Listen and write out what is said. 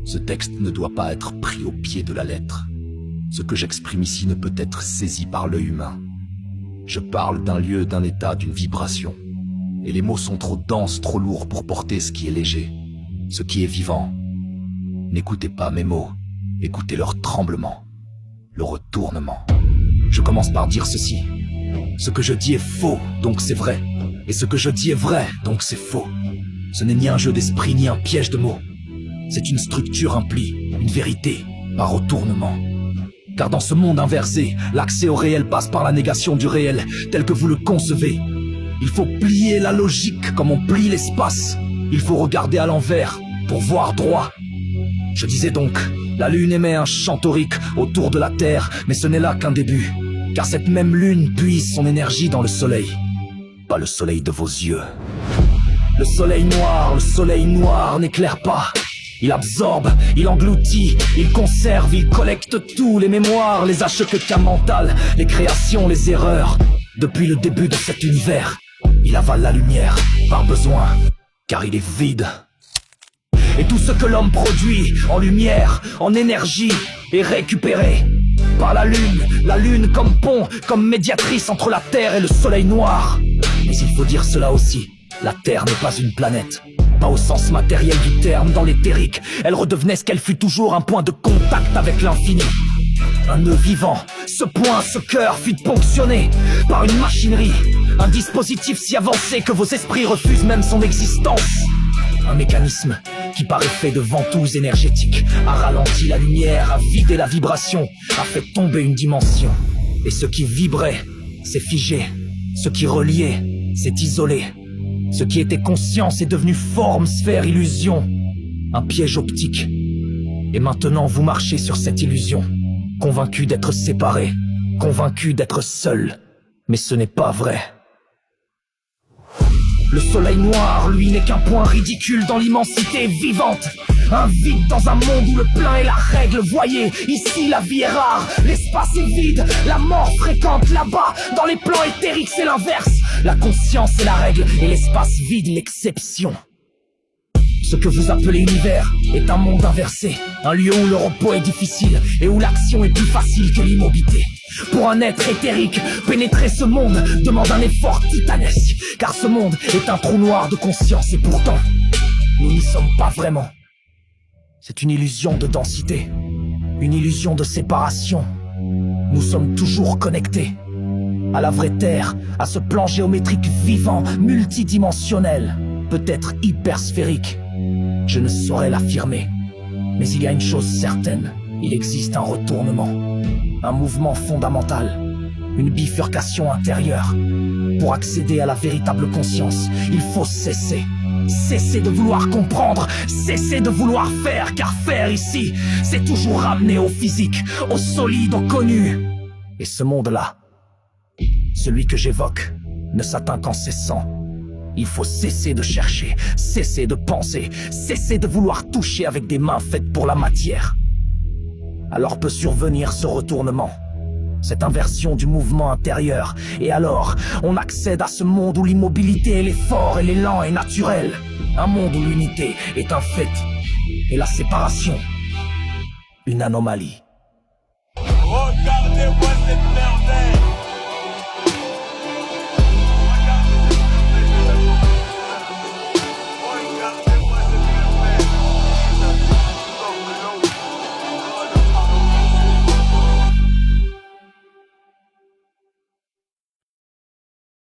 Ce texte ne doit pas être pris au pied de la lettre. Ce que j'exprime ici ne peut être saisi par l'œil humain. Je parle d'un lieu, d'un état, d'une vibration. Et les mots sont trop denses, trop lourds pour porter ce qui est léger, ce qui est vivant. N'écoutez pas mes mots, écoutez leur tremblement, le retournement. Je commence par dire ceci. Ce que je dis est faux, donc c'est vrai. Et ce que je dis est vrai, donc c'est faux. Ce n'est ni un jeu d'esprit, ni un piège de mots. C'est une structure implie, une vérité, par retournement. Car dans ce monde inversé, l'accès au réel passe par la négation du réel, tel que vous le concevez. Il faut plier la logique comme on plie l'espace. Il faut regarder à l'envers pour voir droit. Je disais donc, la lune émet un chant taurique autour de la terre, mais ce n'est là qu'un début. Car cette même lune puise son énergie dans le soleil. Pas le soleil de vos yeux. Le soleil noir n'éclaire pas. Il absorbe, il engloutit, il conserve, il collecte tout, les mémoires, les achèques mentales, les créations, les erreurs. Depuis le début de cet univers, il avale la lumière, par besoin, car il est vide. Et tout ce que l'homme produit, en lumière, en énergie, est récupéré par la lune comme pont, comme médiatrice entre la terre et le soleil noir. Mais il faut dire cela aussi, la terre n'est pas une planète. Pas au sens matériel du terme, dans l'éthérique, elle redevenait ce qu'elle fut toujours, un point de contact avec l'infini. Un nœud vivant, ce point, ce cœur fut ponctionné par une machinerie, un dispositif si avancé que vos esprits refusent même son existence. Un mécanisme qui par effet de ventouse énergétique a ralenti la lumière, a vidé la vibration, a fait tomber une dimension. Et ce qui vibrait, s'est figé, ce qui reliait, s'est isolé. Ce qui était conscience est devenu forme, sphère, illusion. Un piège optique. Et maintenant vous marchez sur cette illusion, convaincu d'être séparé, convaincu d'être seul. Mais ce n'est pas vrai. Le soleil noir, lui, n'est qu'un point ridicule dans l'immensité vivante. Un vide dans un monde où le plein est la règle. Voyez, ici la vie est rare, l'espace est vide, la mort fréquente là-bas. Dans les plans éthériques c'est l'inverse. La conscience est la règle et l'espace vide l'exception. Ce que vous appelez univers est un monde inversé, un lieu où le repos est difficile et où l'action est plus facile que l'immobilité. Pour un être éthérique, pénétrer ce monde demande un effort titanesque, car ce monde est un trou noir de conscience et pourtant, nous n'y sommes pas vraiment. C'est une illusion de densité, une illusion de séparation. Nous sommes toujours connectés à la vraie terre, à ce plan géométrique vivant, multidimensionnel, peut-être hypersphérique. Je ne saurais l'affirmer, mais il y a une chose certaine, il existe un retournement, un mouvement fondamental, une bifurcation intérieure. Pour accéder à la véritable conscience, il faut cesser. Cesser de vouloir comprendre, cesser de vouloir faire, car faire ici, c'est toujours ramener au physique, au solide, au connu. Et ce monde-là, celui que j'évoque, ne s'atteint qu'en cessant. Il faut cesser de chercher, cesser de penser, cesser de vouloir toucher avec des mains faites pour la matière. Alors peut survenir ce retournement, cette inversion du mouvement intérieur, et alors on accède à ce monde où l'immobilité et l'effort et l'élan est naturel. Un monde où l'unité est un fait, et la séparation, une anomalie. Regardez-moi